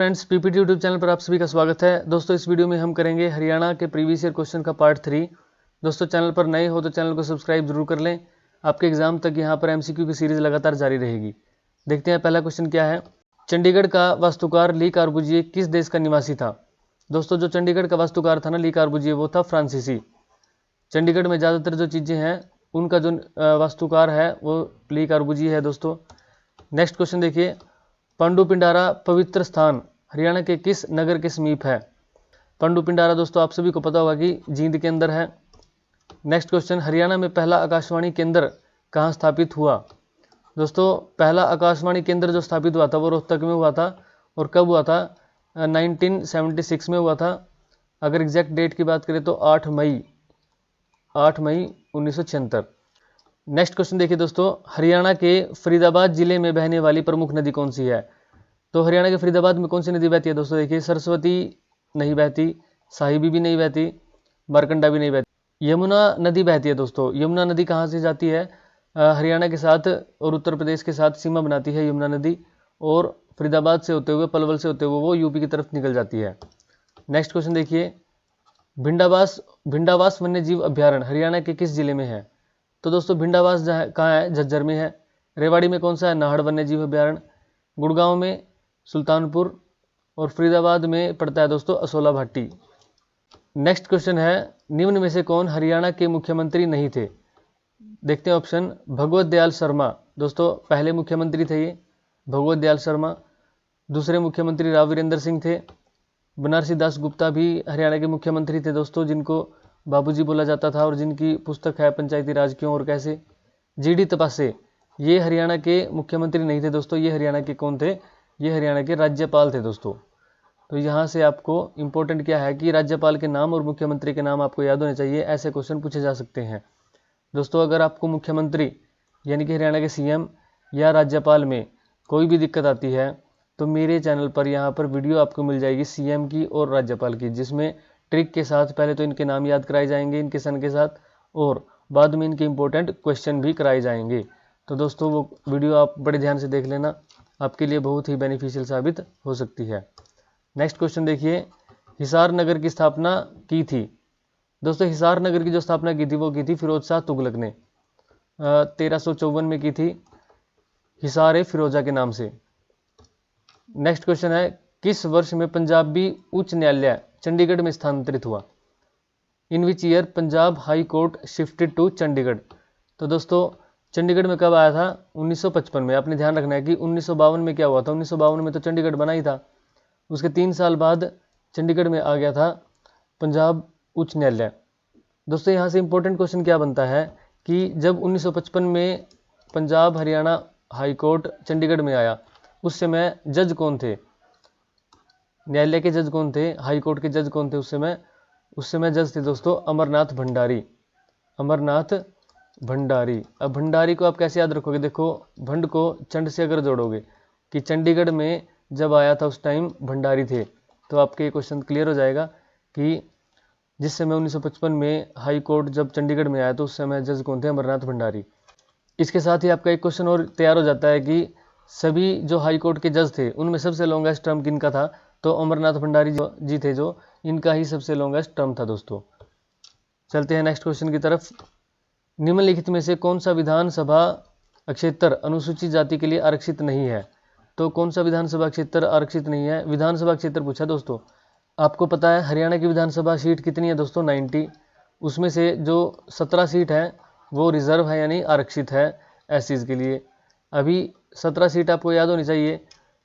Friends, PPT YouTube channel पर आप सभी का स्वागत है। दोस्तों, इस वीडियो में हम करेंगे हरियाणा के प्रीवियस ईयर क्वेश्चन का पार्ट 3। दोस्तों, चैनल पर नए हो तो चैनल को सब्सक्राइब जरूर कर लें। आपके एग्जाम तक यहाँ पर एमसीक्यू की सीरीज लगातार जारी रहेगी। देखते हैं पहला क्वेश्चन क्या है। चंडीगढ़ का वास्तुकार ली कार्बुजिए किस देश का निवासी था। दोस्तों, जो चंडीगढ़ का वास्तुकार था ना ली कार्बुजिए, वो था फ्रांसीसी। चंडीगढ़ में ज़्यादातर जो चीज़ें हैं उनका जो वास्तुकार है वो ली कार्बुजिए है। दोस्तों, नेक्स्ट क्वेश्चन देखिए। पांडुपिंडारा पवित्र स्थान हरियाणा के किस नगर के समीप है। पांडुपिंडारा दोस्तों आप सभी को पता होगा कि जींद के अंदर है। नेक्स्ट क्वेश्चन, हरियाणा में पहला आकाशवाणी केंद्र कहाँ स्थापित हुआ। दोस्तों, पहला आकाशवाणी केंद्र जो स्थापित हुआ था वो रोहतक में हुआ था। और कब हुआ था? 1976 में हुआ था। अगर एग्जैक्ट डेट की बात करें तो 8 मई 1976। नेक्स्ट क्वेश्चन देखिए दोस्तों। हरियाणा के फरीदाबाद जिले में बहने वाली प्रमुख नदी कौन सी है। तो हरियाणा के फरीदाबाद में कौन सी नदी बहती है दोस्तों? देखिए, सरस्वती नहीं बहती, साहिबी भी नहीं बहती, मारकंडा भी नहीं बहती, यमुना नदी बहती है। दोस्तों, यमुना नदी कहाँ से जाती है? हरियाणा के साथ और उत्तर प्रदेश के साथ सीमा बनाती है यमुना नदी, और फरीदाबाद से होते हुए, पलवल से होते हुए वो यूपी की तरफ निकल जाती है। नेक्स्ट क्वेश्चन देखिए। भिंडावास वन्यजीव अभ्यारण्य हरियाणा के किस जिले में है। तो दोस्तों, भिंडावास कहाँ है? झज्जर में है। रेवाड़ी में कौन सा है? नाहड़ वन्यजीव अभ्यारण्य। गुड़गांव में, सुल्तानपुर, और फरीदाबाद में पड़ता है दोस्तों असोला भाटी। नेक्स्ट क्वेश्चन है, निम्न में से कौन हरियाणा के मुख्यमंत्री नहीं थे। देखते हैं ऑप्शन। भगवत दयाल शर्मा, दोस्तों पहले मुख्यमंत्री थे ये, भगवत दयाल शर्मा। दूसरे मुख्यमंत्री राव वीरेंद्र सिंह थे। बनारसी दास गुप्ता भी हरियाणा के मुख्यमंत्री थे दोस्तों, जिनको बाबूजी बोला जाता था और जिनकी पुस्तक है पंचायती राज क्यों और कैसे। जीडी तपासे, ये हरियाणा के मुख्यमंत्री नहीं थे दोस्तों, ये हरियाणा के कौन थे? ये हरियाणा के राज्यपाल थे दोस्तों। तो यहाँ से आपको इंपॉर्टेंट क्या है कि राज्यपाल के नाम और मुख्यमंत्री के नाम आपको याद होने चाहिए, ऐसे क्वेश्चन पूछे जा सकते हैं। दोस्तों, अगर आपको मुख्यमंत्री यानी कि हरियाणा के सीएम या राज्यपाल में कोई भी दिक्कत आती है तो मेरे चैनल पर यहाँ पर वीडियो आपको मिल जाएगी सीएम की और राज्यपाल की, जिसमें ट्रिक के साथ पहले तो इनके नाम याद कराए जाएंगे इनके सन के साथ, और बाद में इनके इंपॉर्टेंट क्वेश्चन भी कराए जाएंगे। तो दोस्तों, वो वीडियो आप बड़े ध्यान से देख लेना, आपके लिए बहुत ही बेनिफिशियल साबित हो सकती है। नेक्स्ट क्वेश्चन देखिए। हिसार नगर की स्थापना की थी। दोस्तों, हिसार नगर की जो स्थापना की थी वो की थी फिरोज शाह तुगलक ने। 1354 में की थी, हिसार फिरोजा के नाम से। नेक्स्ट क्वेश्चन है, किस वर्ष में पंजाबी उच्च न्यायालय चंडीगढ़ में स्थानांतरित हुआ। In which year Punjab high court shifted to Chandigarh. तो दोस्तों, चंडीगढ़ में कब आया था? 1955 में। आपने ध्यान रखना है कि 1952 में क्या हुआ था? 1952 में तो चंडीगढ़ बना ही था, उसके 3 साल बाद चंडीगढ़ में आ गया था पंजाब उच्च न्यायालय। दोस्तों, यहाँ से इंपॉर्टेंट क्वेश्चन क्या बनता है कि जब 1955 में पंजाब हरियाणा हाई कोर्ट चंडीगढ़ में आया, उस समय जज कौन थे? न्यायालय के जज कौन थे? हाई कोर्ट के जज कौन थे उस समय जज थे दोस्तों अमरनाथ भंडारी। अमरनाथ भंडारी। अब भंडारी को आप कैसे याद रखोगे? देखो, भंड को चंड से अगर जोड़ोगे कि चंडीगढ़ में जब आया था उस टाइम भंडारी थे, तो आपके क्वेश्चन क्लियर हो जाएगा कि जिस समय 1955 में हाई कोर्ट जब चंडीगढ़ में आया तो उस समय जज कौन थे? अमरनाथ भंडारी। इसके साथ ही आपका एक क्वेश्चन और तैयार हो जाता है कि सभी जो हाई कोर्ट के जज थे उनमें सबसे लॉन्गेस्ट टर्म किनका था? तो अमरनाथ भंडारी जी थे, जो इनका ही सबसे लॉन्गेस्ट टर्म था दोस्तों। चलते हैं नेक्स्ट क्वेश्चन की तरफ। निम्नलिखित में से कौन सा विधानसभा क्षेत्र अनुसूचित जाति के लिए आरक्षित नहीं है। तो कौन सा विधानसभा क्षेत्र आरक्षित नहीं है? विधानसभा क्षेत्र पूछा दोस्तों। आपको पता है हरियाणा की विधानसभा सीट कितनी है दोस्तों? 90। उसमें से जो 17 सीट है वो रिजर्व है यानी आरक्षित है एससीज के लिए। अभी 17 सीट आपको याद होनी चाहिए।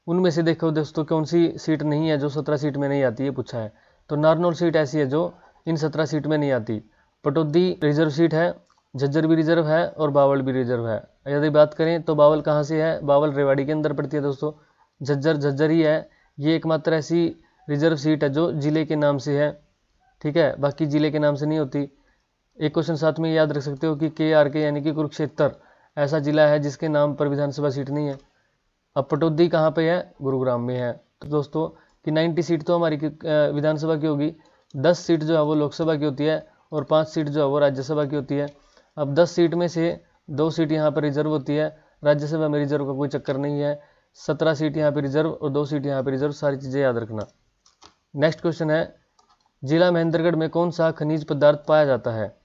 उनमें से देखो दोस्तों कौन सी सीट नहीं है जो 17 सीट में नहीं आती है, पूछा है। तो नारनौल सीट ऐसी है जो इन 17 सीट में नहीं आती। पटौदी रिजर्व सीट है, झज्जर भी रिजर्व है और बावल भी रिजर्व है। यदि बात करें तो बावल कहाँ से है? बावल रेवाड़ी के अंदर पड़ती है दोस्तों। झज्जर ही है, ये एकमात्र ऐसी रिजर्व सीट है जो जिले के नाम से है, ठीक है, बाकी जिले के नाम से नहीं होती। एक क्वेश्चन साथ में याद रख सकते हो कि KRK यानी कि कुरुक्षेत्र ऐसा जिला है जिसके नाम पर विधानसभा सीट नहीं है। अब पटौदी कहाँ पे है? गुरुग्राम में है। तो दोस्तों कि 90 सीट तो हमारी विधानसभा की होगी, 10 सीट जो है वो लोकसभा की होती है और 5 सीट जो है वो राज्यसभा की होती है। अब 10 सीट में से 2 सीट यहाँ पर रिजर्व होती है, राज्यसभा में रिजर्व का कोई चक्कर नहीं है। 17 सीट यहाँ पे रिजर्व और 2 सीट यहाँ पे रिजर्व, सारी चीज़ें याद रखना। नेक्स्ट क्वेश्चन है, जिला महेंद्रगढ़ में कौन सा खनिज पदार्थ पाया जाता है?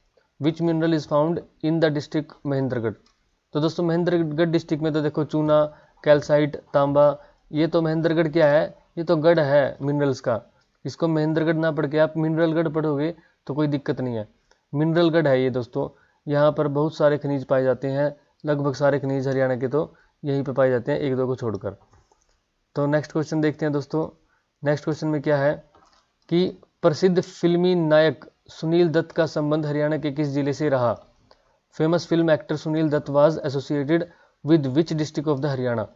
विच mineral is found in the district Mahendragarh? तो दोस्तों महेंद्रगढ़ डिस्ट्रिक्ट में तो देखो चूना, कैल्साइट, तांबा, ये तो महेंद्रगढ़ क्या है, ये तो गढ़ है मिनरल्स का। इसको महेंद्रगढ़ ना पढ़ के आप मिनरलगढ़ पढ़ोगे तो कोई दिक्कत नहीं है। मिनरलगढ़ है ये दोस्तों, यहाँ पर बहुत सारे खनिज पाए जाते हैं, लगभग सारे खनिज हरियाणा के तो यहीं पे पाए जाते हैं, एक दो को छोड़कर। तो नेक्स्ट क्वेश्चन देखते हैं दोस्तों। नेक्स्ट क्वेश्चन में क्या है कि प्रसिद्ध फिल्मी नायक सुनील दत्त का संबंध हरियाणा के किस जिले से रहा? Famous film actor Sunil Dutt was associated with which district of the Haryana?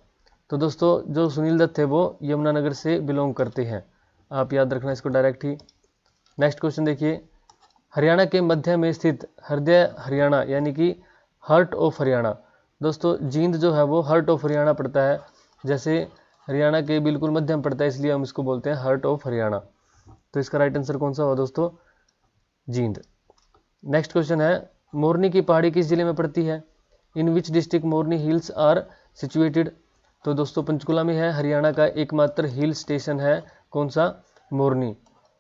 तो दोस्तों जो सुनील दत्त थे वो यमुनानगर से बिलोंग करते हैं, आप याद रखना इसको डायरेक्ट ही। नेक्स्ट क्वेश्चन देखिए, हरियाणा के मध्य में स्थित हृदय हरियाणा यानी कि हार्ट ऑफ हरियाणा। दोस्तों जींद जो है वो हार्ट ऑफ हरियाणा पड़ता है, जैसे हरियाणा के बिल्कुल मध्य में पड़ता है, इसलिए हम इसको बोलते हैं हार्ट ऑफ हरियाणा। तो इसका राइट आंसर कौन सा हुआ दोस्तों? जींद। नेक्स्ट क्वेश्चन है, मोरनी की पहाड़ी किस जिले में पड़ती है? In which district Morni hills are situated? तो दोस्तों पंचकुला में है, हरियाणा का एकमात्र हिल स्टेशन है कौन सा? मोरनी।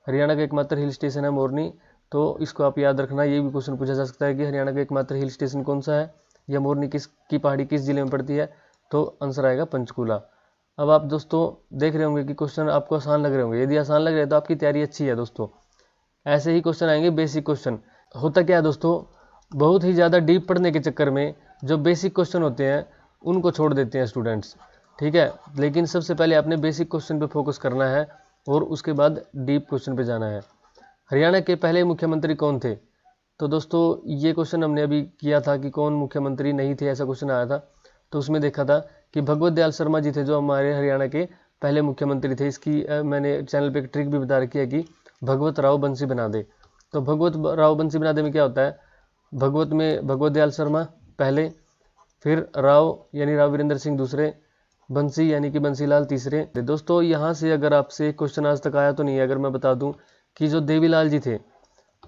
हरियाणा का एकमात्र हिल स्टेशन है मोरनी, तो इसको आप याद रखना। ये भी क्वेश्चन पूछा जा सकता है कि हरियाणा का एकमात्र हिल स्टेशन कौन सा है, या मोरनी की पहाड़ी किस जिले में पड़ती है? तो आंसर आएगा पंचकुला। अब आप दोस्तों देख रहे होंगे कि क्वेश्चन आपको आसान लग रहे होंगे, यदि आसान लग रहे हैं तो आपकी तैयारी अच्छी है दोस्तों। ऐसे ही क्वेश्चन आएंगे बेसिक क्वेश्चन। होता क्या है दोस्तों, बहुत ही ज़्यादा डीप पढ़ने के चक्कर में जो बेसिक क्वेश्चन होते हैं उनको छोड़ देते हैं स्टूडेंट्स, ठीक है। लेकिन सबसे पहले आपने बेसिक क्वेश्चन पे फोकस करना है और उसके बाद डीप क्वेश्चन पे जाना है। हरियाणा के पहले मुख्यमंत्री कौन थे? तो दोस्तों ये क्वेश्चन हमने अभी किया था कि कौन मुख्यमंत्री नहीं थे, ऐसा क्वेश्चन आया था। तो उसमें देखा था कि भगवत दयाल शर्मा जी थे जो हमारे हरियाणा के पहले मुख्यमंत्री थे। इसकी मैंने चैनल पे एक ट्रिक भी बता रखी है कि भगवत राव बंसी बना दे। तो भगवत राव बंसी बना दे में क्या होता है, भगवत में भगवत दयाल शर्मा पहले, फिर राव यानी राव वीरेंद्र सिंह दूसरे, बंसी यानी कि बंसीलाल तीसरे। दोस्तों यहाँ से अगर आपसे क्वेश्चन आज तक आया तो नहीं है, अगर मैं बता दूं कि जो देवीलाल जी थे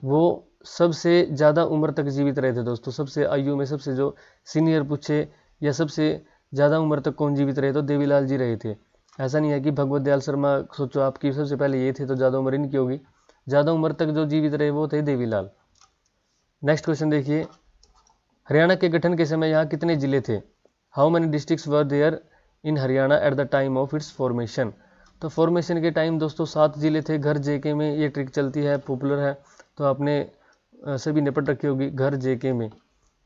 वो सबसे ज़्यादा उम्र तक जीवित रहे थे दोस्तों। सबसे आयु में सबसे जो सीनियर पूछे या सबसे ज़्यादा उम्र तक कौन जीवित रहे तो देवीलाल जी रहे थे। ऐसा नहीं है कि भगवत दयाल शर्मा सोचो आपकी सबसे पहले ये थे तो ज़्यादा उम्र इनकी होगी, ज़्यादा उम्र तक जो जीवित रहे वो थे देवीलाल। नेक्स्ट क्वेश्चन देखिए, हरियाणा के गठन के समय यहाँ कितने जिले थे? How many districts were there in Haryana at the time of its formation? तो फॉर्मेशन के टाइम दोस्तों 7 जिले थे। घर जेके में ये ट्रिक चलती है, पॉपुलर है, तो आपने सभी ने पढ़ रखी होगी घर जेके में,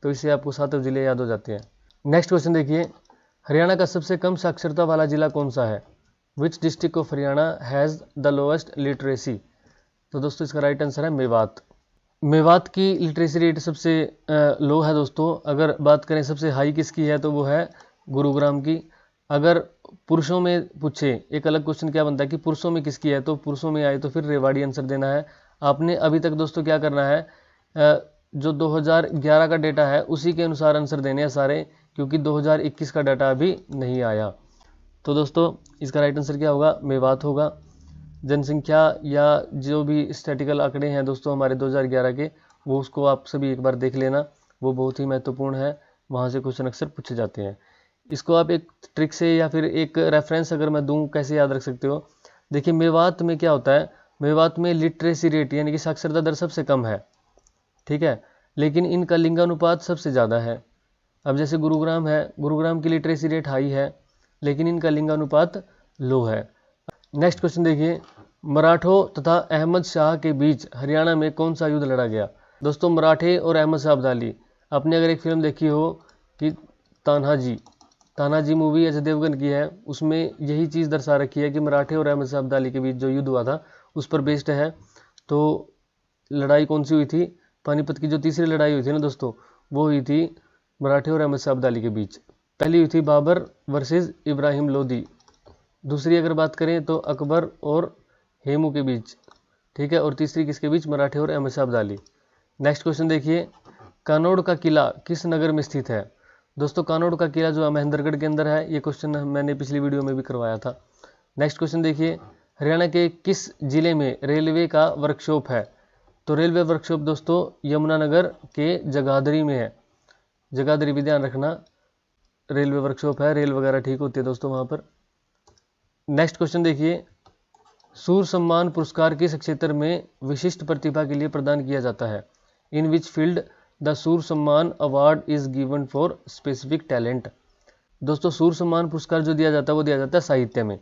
तो इससे आपको 7 जिले याद हो जाते हैं। नेक्स्ट क्वेश्चन देखिए, हरियाणा का सबसे कम साक्षरता वाला जिला कौन सा है? विच district of Haryana has the lowest literacy? तो दोस्तों इसका राइट आंसर है मेवात। मेवात की लिटरेसी रेट सबसे लो है दोस्तों। अगर बात करें सबसे हाई किसकी है तो वो है गुरुग्राम की। अगर पुरुषों में पूछे, एक अलग क्वेश्चन क्या बनता है कि पुरुषों में किसकी है, तो पुरुषों में आए तो फिर रेवाड़ी आंसर देना है आपने। अभी तक दोस्तों क्या करना है, जो 2011 का डेटा है उसी के अनुसार आंसर देने हैं सारे, क्योंकि 2021 का डाटा अभी नहीं आया। तो दोस्तों इसका राइट आंसर क्या होगा? मेवात होगा। जनसंख्या या जो भी स्टैटिकल आंकड़े हैं दोस्तों हमारे 2011 के, वो उसको आप सभी एक बार देख लेना, वो बहुत ही महत्वपूर्ण है, वहाँ से क्वेश्चन अक्सर पूछे जाते हैं। इसको आप एक ट्रिक से या फिर एक रेफरेंस अगर मैं दूं कैसे याद रख सकते हो, देखिए मेवात में क्या होता है, मेवात में लिटरेसी रेट यानी कि साक्षरता दर सबसे कम है, ठीक है, लेकिन इनका लिंगानुपात सबसे ज़्यादा है। अब जैसे गुरुग्राम है, गुरुग्राम की लिटरेसी रेट हाई है लेकिन इनका लिंगानुपात लो है। नेक्स्ट क्वेश्चन देखिए, मराठों तथा अहमद शाह के बीच हरियाणा में कौन सा युद्ध लड़ा गया? दोस्तों मराठे और अहमद शाह अब्दाली, आपने अगर एक फिल्म देखी हो कि तानाजी मूवी अजय देवगन की है, उसमें यही चीज़ दर्शा रखी है कि मराठे और अहमद शाह अब्दाली के बीच जो युद्ध हुआ था उस पर बेस्ड है। तो लड़ाई कौन सी हुई थी? पानीपत की जो तीसरी लड़ाई हुई थी ना दोस्तों, वो हुई थी मराठे और अहमद शाह अब्दाली के बीच। पहली हुई थी बाबर वर्सेस इब्राहिम लोदी, दूसरी अगर बात करें तो अकबर और हेमू के बीच, ठीक है, और तीसरी किसके बीच? मराठे और अहमद शाह अब्दाली। नेक्स्ट क्वेश्चन देखिए, कानोड़ का किला किस नगर में स्थित है? दोस्तों कानोड़ का किला जो है महेंद्रगढ़ के अंदर है, ये क्वेश्चन मैंने पिछली वीडियो में भी करवाया था। नेक्स्ट क्वेश्चन देखिए, हरियाणा के किस जिले में रेलवे का वर्कशॉप है? तो रेलवे वर्कशॉप दोस्तों यमुनानगर के जगाधरी में है। जगाधरी भी ध्यान रखना, रेलवे वर्कशॉप है, रेल वगैरह ठीक होती है दोस्तों वहाँ पर। नेक्स्ट क्वेश्चन देखिए, सूर्य सम्मान पुरस्कार किस क्षेत्र में विशिष्ट प्रतिभा के लिए प्रदान किया जाता है? इन विच फील्ड द सूर्य सम्मान award is given for specific talent. दोस्तों सूर्य सम्मान पुरस्कार जो दिया जाता है वो दिया जाता है साहित्य में।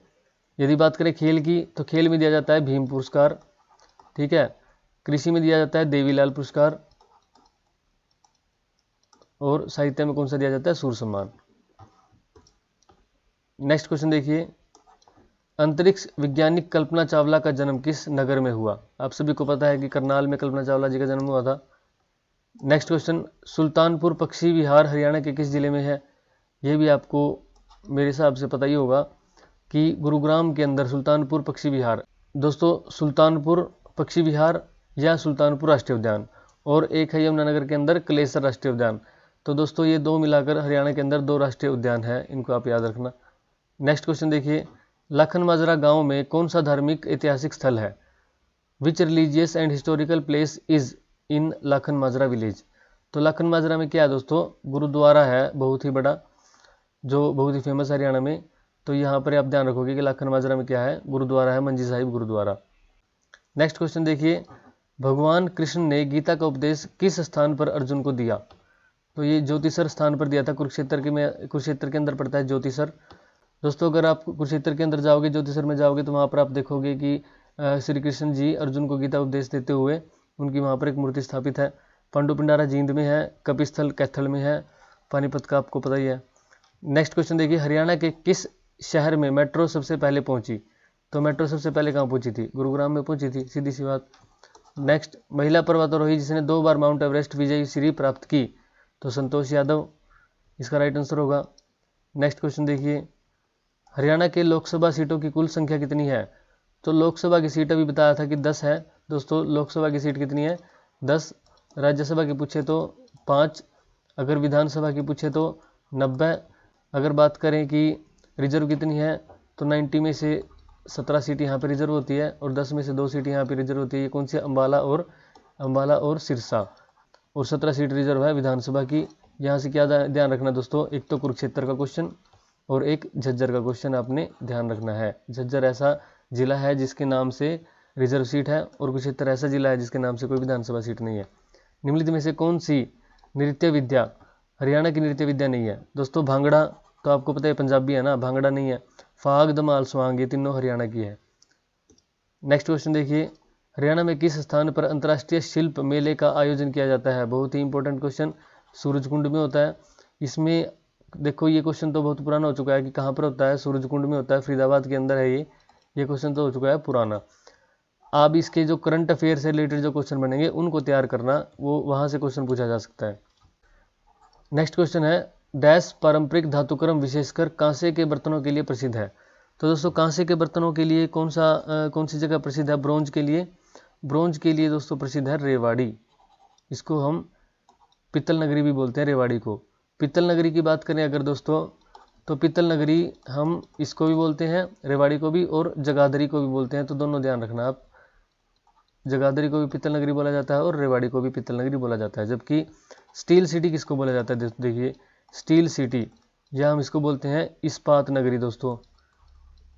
यदि बात करें खेल की तो खेल में दिया जाता है भीम पुरस्कार, ठीक है। कृषि में दिया जाता है देवीलाल पुरस्कार, और साहित्य में कौन सा दिया जाता है? सूर्य सम्मान। नेक्स्ट क्वेश्चन देखिए, अंतरिक्ष वैज्ञानिक कल्पना चावला का जन्म किस नगर में हुआ? आप सभी को पता है कि करनाल में कल्पना चावला जी का जन्म हुआ था। नेक्स्ट क्वेश्चन, सुल्तानपुर पक्षी विहार हरियाणा के किस जिले में है? यह भी आपको मेरे हिसाब से पता ही होगा कि गुरुग्राम के अंदर सुल्तानपुर पक्षी विहार। दोस्तों सुल्तानपुर पक्षी विहार या सुल्तानपुर राष्ट्रीय उद्यान, और एक है यमुनानगर के अंदर कलेसर राष्ट्रीय उद्यान। तो दोस्तों ये दो मिलाकर हरियाणा के अंदर 2 राष्ट्रीय उद्यान है, इनको आप याद रखना। नेक्स्ट क्वेश्चन देखिए, लाखन माजरा गांव में कौन सा धार्मिक ऐतिहासिक स्थल है? Which religious and historical place is in Lakhan Majra village? तो लाखन माजरा में क्या है दोस्तों? गुरुद्वारा है बहुत ही बड़ा, जो बहुत ही फेमस है हरियाणा में। तो यहाँ पर आप ध्यान रखोगे कि लाखन माजरा में क्या है? गुरुद्वारा है, मंजी साहिब गुरुद्वारा। नेक्स्ट क्वेश्चन देखिए, भगवान कृष्ण ने गीता का उपदेश किस स्थान पर अर्जुन को दिया? तो ये ज्योतिसर स्थान पर दिया था, कुरुक्षेत्र के अंदर पड़ता है ज्योतिसर। दोस्तों अगर आप कुरुक्षेत्र के अंदर जाओगे, ज्योतिसर में जाओगे, तो वहाँ पर आप देखोगे कि श्री कृष्ण जी अर्जुन को गीता उपदेश देते हुए उनकी वहाँ पर एक मूर्ति स्थापित है। पांडु पिंडारा जींद में है, कपिस्थल कैथल में है, पानीपत का आपको पता ही है। नेक्स्ट क्वेश्चन देखिए, हरियाणा के किस शहर में मेट्रो सबसे पहले पहुंची? तो मेट्रो सबसे पहले कहाँ पहुंची थी? गुरुग्राम में पहुंची थी, सीधी सी बात। नेक्स्ट, महिला पर्वतारोही जिसने 2 बार माउंट एवरेस्ट विजय श्री प्राप्त की? तो संतोष यादव, इसका राइट आंसर होगा। नेक्स्ट क्वेश्चन देखिए, हरियाणा के लोकसभा सीटों की कुल संख्या कितनी है? तो लोकसभा की सीट अभी बताया था कि 10 है। दोस्तों लोकसभा की सीट कितनी है? 10। राज्यसभा की पूछे तो 5, अगर विधानसभा की पूछे तो 90। अगर बात करें कि रिजर्व कितनी है, तो 90 में से 17 सीट यहाँ पे रिजर्व होती है, और 10 में से 2 सीट यहाँ पे रिजर्व होती है। ये कौन सी? अम्बाला और सिरसा, और 17 सीट रिजर्व है विधानसभा की। यहाँ से क्या ध्यान रखना दोस्तों, एक तो कुरुक्षेत्र का क्वेश्चन और एक झज्जर का क्वेश्चन आपने ध्यान रखना है। झज्जर ऐसा जिला है जिसके नाम से रिजर्व सीट है, और कुरुक्षेत्र ऐसा जिला है जिसके नाम से कोई विधानसभा सीट नहीं है। निम्नलिखित में से कौन सी नृत्य विद्या हरियाणा की नृत्य विद्या नहीं है? दोस्तों भांगड़ा तो आपको पता है पंजाबी है ना, भांगड़ा नहीं है। फाग, धमाल, स्वांग, ये तीनों हरियाणा की है। नेक्स्ट क्वेश्चन देखिए, हरियाणा में किस स्थान पर अंतर्राष्ट्रीय शिल्प मेले का आयोजन किया जाता है? बहुत ही इंपॉर्टेंट क्वेश्चन, सूरजकुंड में होता है। इसमें देखो ये क्वेश्चन तो बहुत पुराना हो चुका है कि कहाँ पर होता है, सूरजकुंड में होता है, फरीदाबाद के अंदर है ये क्वेश्चन तो हो चुका है पुराना। आप इसके जो करंट अफेयर से रिलेटेड जो क्वेश्चन बनेंगे उनको तैयार करना, वो वहाँ से क्वेश्चन पूछा जा सकता है। नेक्स्ट क्वेश्चन है, डैश पारंपरिक धातुक्रम विशेषकर कांसे के बर्तनों के लिए प्रसिद्ध है? तो दोस्तों कांसे के बर्तनों के लिए कौन सी जगह प्रसिद्ध है? ब्रोंज के लिए। ब्रोंज के लिए दोस्तों प्रसिद्ध है रेवाड़ी, इसको हम पित्तल नगरी भी बोलते हैं, रेवाड़ी को। पित्तल नगरी की बात करें अगर दोस्तों, तो पित्तल नगरी हम इसको भी बोलते हैं, रेवाड़ी को भी, और जगाधरी को भी बोलते हैं। तो दोनों ध्यान रखना आप, जगाधरी को भी पित्तल नगरी बोला जाता है और रेवाड़ी को भी पित्तल नगरी बोला जाता है। जबकि स्टील सिटी किसको बोला जाता है? देखिए स्टील सिटी, या हम इसको बोलते हैं इस्पात नगरी दोस्तों,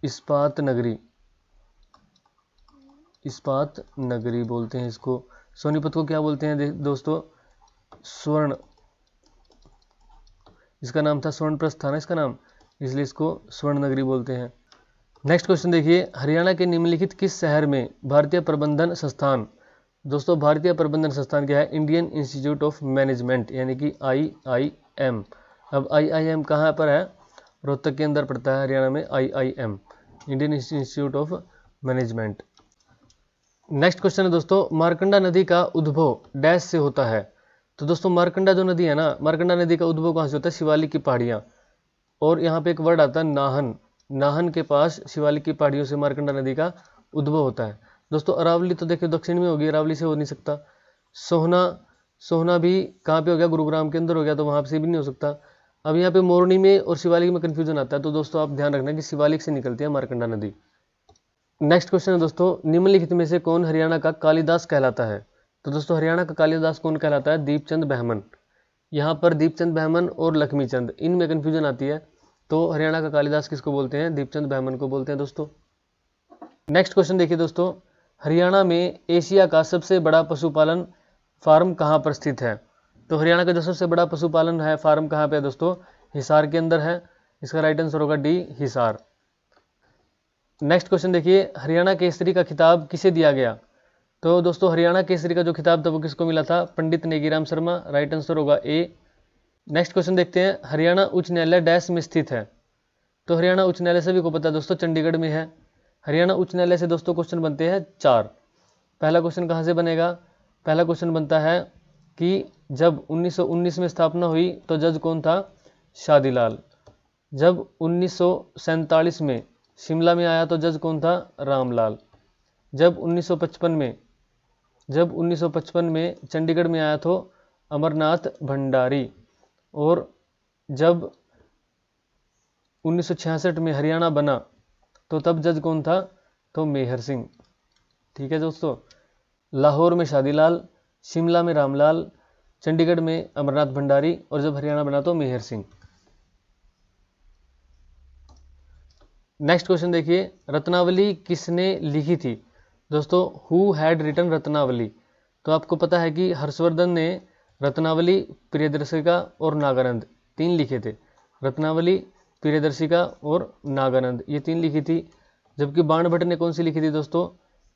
इस्पात नगरी, इस्पात नगरी बोलते हैं इसको। सोनीपत को क्या बोलते हैं दोस्तों? स्वर्ण, इसका नाम था स्वर्णप्रस्थ था ना इसका नाम, इसलिए इसको स्वर्ण नगरी बोलते हैं। नेक्स्ट क्वेश्चन देखिए, हरियाणा के निम्नलिखित किस शहर में भारतीय प्रबंधन संस्थान? दोस्तों भारतीय प्रबंधन संस्थान क्या है? इंडियन इंस्टीट्यूट ऑफ मैनेजमेंट, यानी कि IIM। अब IIM कहाँ पर है? रोहतक के अंदर पड़ता है हरियाणा में IIM, Indian institute of management. Next question है दोस्तों, मारकंडा नदी का उद्भव डैश से होता है? तो दोस्तों मारकंडा जो नदी है ना, मारकंडा नदी का उद्भव कहाँ से होता है? शिवालिक की पहाड़ियाँ, और यहाँ पे एक वर्ड आता है नाहन, नाहन के पास शिवालिक की पहाड़ियों से मारकंडा नदी का उद्भव होता है। दोस्तों अरावली तो देखिए दक्षिण में होगी, अरावली से हो नहीं सकता। सोहना भी कहाँ पे हो गया? गुरुग्राम के अंदर हो गया, तो वहाँ से भी नहीं हो सकता। अब यहाँ पे मोरनी में और शिवालिक में कन्फ्यूजन आता है, तो दोस्तों आप ध्यान रखना कि शिवालिक से निकलती है मारकंडा नदी। नेक्स्ट क्वेश्चन है दोस्तों, निम्नलिखित में से कौन हरियाणा का कालिदास कहलाता है? तो दोस्तों हरियाणा का कालिदास कौन कहलाता है? दीपचंद बहमन। यहाँ पर दीपचंद बहमन और लक्ष्मीचंद, इनमें कन्फ्यूजन आती है, तो हरियाणा का कालिदास किसको बोलते हैं? दीपचंद बर्मन को बोलते हैं दोस्तों। नेक्स्ट क्वेश्चन देखिए दोस्तों, हरियाणा में एशिया का सबसे बड़ा पशुपालन फार्म कहाँ पर स्थित है? तो हरियाणा का जो सबसे बड़ा पशुपालन है फार्म कहाँ पे है दोस्तों? हिसार के अंदर है। इसका राइट आंसर होगा डी, हिसार। नेक्स्ट क्वेश्चन देखिए, हरियाणा केसरी का खिताब किसे दिया गया? तो दोस्तों हरियाणा केसरी का जो खिताब था वो किसको मिला था? पंडित नेगीराम शर्मा। राइट आंसर होगा ए। नेक्स्ट क्वेश्चन देखते हैं, हरियाणा उच्च न्यायालय डैश में स्थित है? तो हरियाणा उच्च न्यायालय सभी को पता है दोस्तों, चंडीगढ़ में है। हरियाणा उच्च न्यायालय से दोस्तों क्वेश्चन बनते हैं 4। पहला क्वेश्चन कहाँ से बनेगा? पहला क्वेश्चन बनता है कि जब 1919 में स्थापना हुई तो जज कौन था? शादीलाल। जब 1947 में शिमला में आया तो जज कौन था? रामलाल। जब 1955 में चंडीगढ़ में आया तो अमरनाथ भंडारी। और जब 1966 में हरियाणा बना तो तब जज कौन था? तो मेहर सिंह। ठीक है दोस्तों, लाहौर में शादीलाल, शिमला में रामलाल, चंडीगढ़ में अमरनाथ भंडारी, और जब हरियाणा बना तो मेहर सिंह। नेक्स्ट क्वेश्चन देखिए, रत्नावली किसने लिखी थी? दोस्तों हु हैड रिटन रत्नावली? तो आपको पता है कि हर्षवर्धन ने रत्नावली, प्रियदर्शिका और नागानंद 3 लिखे थे। रत्नावली, प्रियदर्शिका और नागानंद ये 3 लिखी थी। जबकि बाणभट्ट ने कौन सी लिखी थी दोस्तों?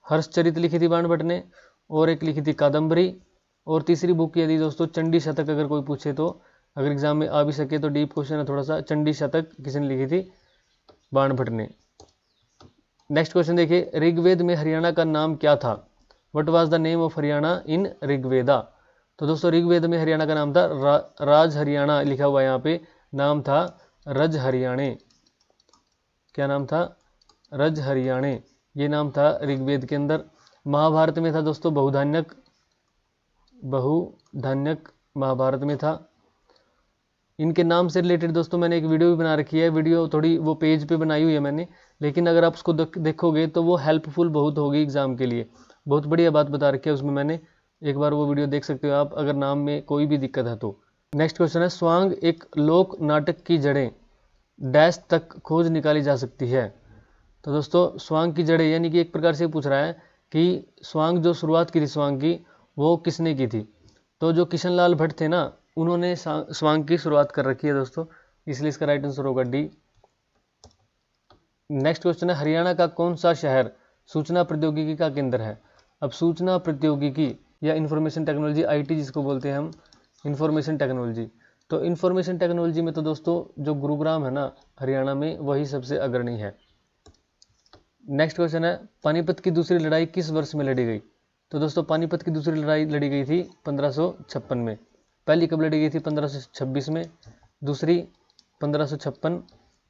हर्षचरित लिखी थी बाणभट्ट ने, और एक लिखी थी कादम्बरी, और तीसरी बुक यदि दोस्तों चंडी शतक अगर कोई पूछे तो, अगर एग्जाम में आ भी सके तो डीप क्वेश्चन है थोड़ा सा, चंडी शतक किसने लिखी थी? बाणभट्ट ने। नेक्स्ट क्वेश्चन देखिए, ऋग्वेद में हरियाणा का नाम क्या था? What was the name of Haryana in Rigveda? तो दोस्तों ऋग्वेद में हरियाणा का नाम था राज हरियाणा, लिखा हुआ यहाँ पे, नाम था रज हरियाणे। क्या नाम था? रज हरियाणे, ये नाम था ऋग्वेद के अंदर। महाभारत में था दोस्तों बहुधान्यक, बहुधान्यक महाभारत में था। इनके नाम से रिलेटेड दोस्तों मैंने एक वीडियो भी बना रखी है, वीडियो थोड़ी वो पेज पे बनाई हुई है मैंने, लेकिन अगर आप उसको देखोगे तो वो हेल्पफुल बहुत होगी एग्जाम के लिए। बहुत बढ़िया बात बता रखी है उसमें मैंने, एक बार वो वीडियो देख सकते हो आप अगर नाम में कोई भी दिक्कत है तो। नेक्स्ट क्वेश्चन है, स्वांग एक लोक नाटक की जड़ें डैश तक खोज निकाली जा सकती है? तो दोस्तों स्वांग की जड़ें यानी कि एक प्रकार से पूछ रहा है कि स्वांग जो शुरुआत की थी स्वांग की वो किसने की थी? तो जो किशन लाल भट्ट थे ना, उन्होंने स्वांग की शुरुआत कर रखी है दोस्तों, इसलिए इसका राइट आंसर होगा डी। नेक्स्ट क्वेश्चन है, हरियाणा का कौन सा शहर सूचना प्रौद्योगिकी का केंद्र है? अब सूचना प्रौद्योगिकी या इंफॉर्मेशन टेक्नोलॉजी, आईटी जिसको बोलते हैं हम, इंफॉर्मेशन टेक्नोलॉजी, तो इंफॉर्मेशन टेक्नोलॉजी में तो दोस्तों जो गुरुग्राम है ना हरियाणा में, वही सबसे अग्रणी है। नेक्स्ट क्वेश्चन है, पानीपत की दूसरी लड़ाई किस वर्ष में लड़ी गई? तो दोस्तों पानीपत की दूसरी लड़ाई लड़ी गई थी 1556 में। पहली कब लड़ी गई थी? 1526 में, दूसरी 1556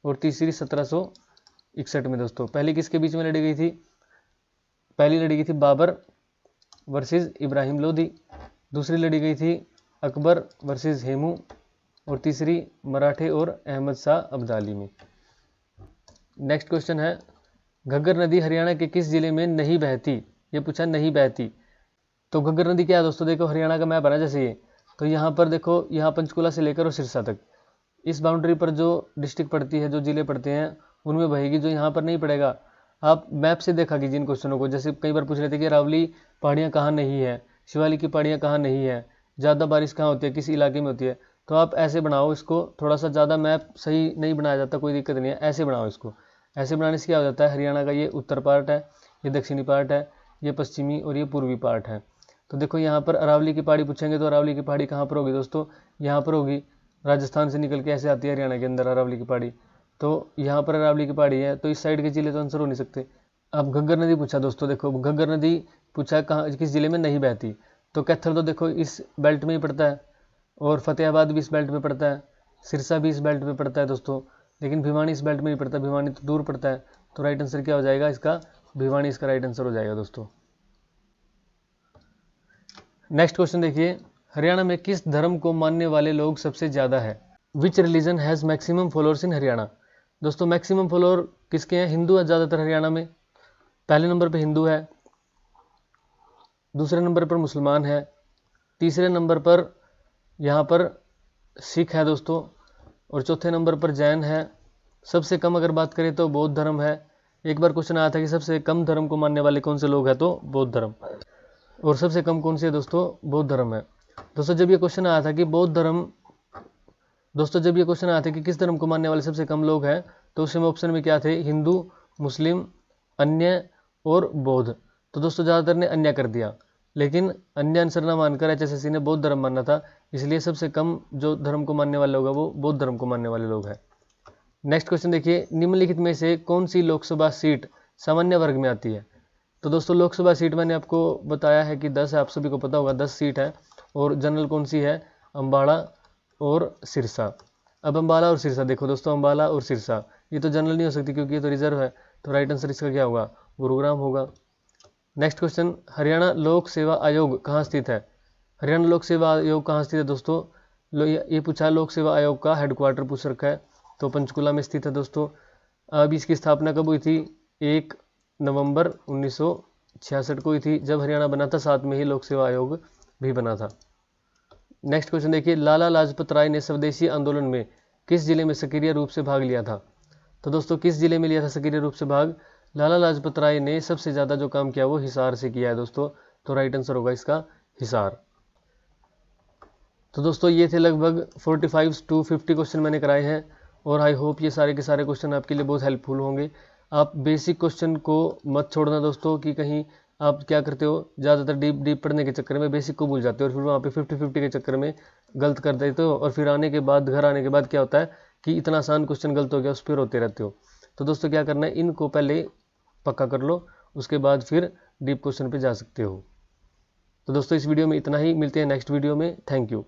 और तीसरी 1761 में। दोस्तों पहली किसके बीच में लड़ी गई थी? पहली लड़ी गई थी बाबर वर्सेस इब्राहिम लोधी, दूसरी लड़ी गई थी अकबर वर्सेस हेमू, और तीसरी मराठे और अहमद शाह अब्दाली में। नेक्स्ट क्वेश्चन है, घग्गर नदी हरियाणा के किस जिले में नहीं बहती? ये पूछा नहीं बहती। तो घग्गर नदी क्या है दोस्तों? देखो हरियाणा का मैप है ना जैसे ये, तो यहाँ पर देखो, यहाँ पंचकुला से लेकर और सिरसा तक, इस बाउंड्री पर जो डिस्ट्रिक्ट पड़ती है, जो जिले पड़ते हैं, उनमें बहेगी। जो यहाँ पर नहीं पड़ेगा, आप मैप से देखा कीजिए इन क्वेश्चनों को। जैसे कई बार पूछ रहे थे कि अरावली पहाड़ियाँ कहाँ नहीं है, शिवालिक की पहाड़ियाँ कहाँ नहीं है, ज़्यादा बारिश कहाँ होती है, किस इलाके में होती है, तो आप ऐसे बनाओ इसको। थोड़ा सा ज़्यादा मैप सही नहीं बनाया जाता, कोई दिक्कत नहीं है, ऐसे बनाओ इसको। ऐसे बनाने से क्या हो जाता है, हरियाणा का ये उत्तर पार्ट है, ये दक्षिणी पार्ट है, ये पश्चिमी और ये पूर्वी पार्ट है। तो देखो यहाँ पर अरावली की पहाड़ी पूछेंगे तो अरावली की पहाड़ी कहाँ पर होगी दोस्तों? यहाँ पर होगी, राजस्थान से निकल के ऐसे आती है हरियाणा के अंदर अरावली की पहाड़ी, तो यहाँ पर अरावली की पहाड़ी है, तो इस साइड के जिले तो आंसर हो नहीं सकते। अब घग्गर नदी पूछा दोस्तों, देखो घग्गर नदी पूछा कहाँ किस जिले में नहीं बहती, तो कैथल तो देखो इस बेल्ट में ही पड़ता है, और फतेहाबाद भी इस बेल्ट में पड़ता है, सिरसा भी इस बेल्ट में पड़ता है दोस्तों, लेकिन भिवानी इस बेल्ट में नहीं पड़ता, भिवानी तो दूर पड़ता है। तो राइट आंसर क्या हो जाएगा इसका? भिवानी इसका राइट आंसर हो जाएगा दोस्तों। नेक्स्ट क्वेश्चन देखिए, हरियाणा में किस धर्म को मानने वाले लोग सबसे ज्यादा है? Which religion has maximum followers in Haryana? दोस्तों मैक्सिमम फॉलोअर किसके हैं? हिंदू है ज़्यादातर हरियाणा में। पहले नंबर पर हिंदू है, दूसरे नंबर पर मुसलमान है, तीसरे नंबर पर यहाँ पर सिख है दोस्तों, और चौथे नंबर पर जैन है, सबसे कम अगर बात करें तो बौद्ध धर्म है। एक बार क्वेश्चन आया था कि सबसे कम धर्म को मानने वाले कौन से लोग हैं, तो बौद्ध धर्म। और सबसे कम कौन सी है दोस्तों, बौद्ध धर्म है। दोस्तों जब ये क्वेश्चन आया था कि बौद्ध धर्म, दोस्तों जब ये क्वेश्चन आया था कि किस धर्म को मानने वाले सबसे कम लोग हैं, तो उसमें ऑप्शन में क्या थे, हिंदू, मुस्लिम, अन्य और बौद्ध। तो दोस्तों ज़्यादातर ने अन्य कर दिया, लेकिन अन्य आंसर ना मानकर HSSC ने बौद्ध धर्म मानना था, इसलिए सबसे कम जो धर्म को मानने वाले लोग हैं वो बौद्ध धर्म को मानने वाले लोग हैं। नेक्स्ट क्वेश्चन देखिए, निम्नलिखित में से कौन सी लोकसभा सीट सामान्य वर्ग में आती है। तो दोस्तों लोकसभा सीट मैंने आपको बताया है कि 10 है, आप सभी को पता होगा 10 सीट है। और जनरल कौन सी है, अम्बाड़ा और सिरसा। अब अम्बाला और सिरसा देखो दोस्तों, अम्बाला और सिरसा ये तो जनरल नहीं हो सकती क्योंकि ये तो रिजर्व है, तो राइट आंसर इसका क्या होगा, गुरुग्राम होगा। नेक्स्ट क्वेश्चन, हरियाणा लोक सेवा आयोग कहाँ स्थित है। हरियाणा लोक सेवा आयोग कहाँ स्थित है दोस्तों, ये पूछा, लोक सेवा आयोग का हेडक्वार्टर पूछ रखा है, तो पंचकुला में स्थित है दोस्तों। अब इसकी स्थापना कब हुई थी, 1 नवंबर 1966 को हुई थी, जब हरियाणा बना था, साथ में ही लोक सेवा आयोग भी बना था। नेक्स्ट क्वेश्चन देखिए, लाला लाजपत राय ने स्वदेशी आंदोलन में किस जिले में सक्रिय रूप से भाग लिया था। तो दोस्तों किस जिले में लिया था सक्रिय रूप से भाग, लाला लाजपत राय ने सबसे ज़्यादा जो काम किया वो हिसार से किया है दोस्तों, तो राइट आंसर होगा इसका हिसार। तो दोस्तों ये थे लगभग 45 to 50 क्वेश्चन मैंने कराए हैं, और आई होप ये सारे के सारे क्वेश्चन आपके लिए बहुत हेल्पफुल होंगे। आप बेसिक क्वेश्चन को मत छोड़ना दोस्तों, कि कहीं आप क्या करते हो, ज़्यादातर डीप पढ़ने के चक्कर में बेसिक को भूल जाते हो और फिर वहाँ पे 50-50 के चक्कर में गलत कर देते हो, और फिर आने के बाद घर आने के बाद क्या होता है कि इतना आसान क्वेश्चन गलत हो गया, उस पर रोते रहते हो। तो दोस्तों क्या करना है, इनको पहले पक्का कर लो, उसके बाद फिर डीप क्वेश्चन पे जा सकते हो। तो दोस्तों इस वीडियो में इतना ही, मिलते हैं नेक्स्ट वीडियो में। Thank you.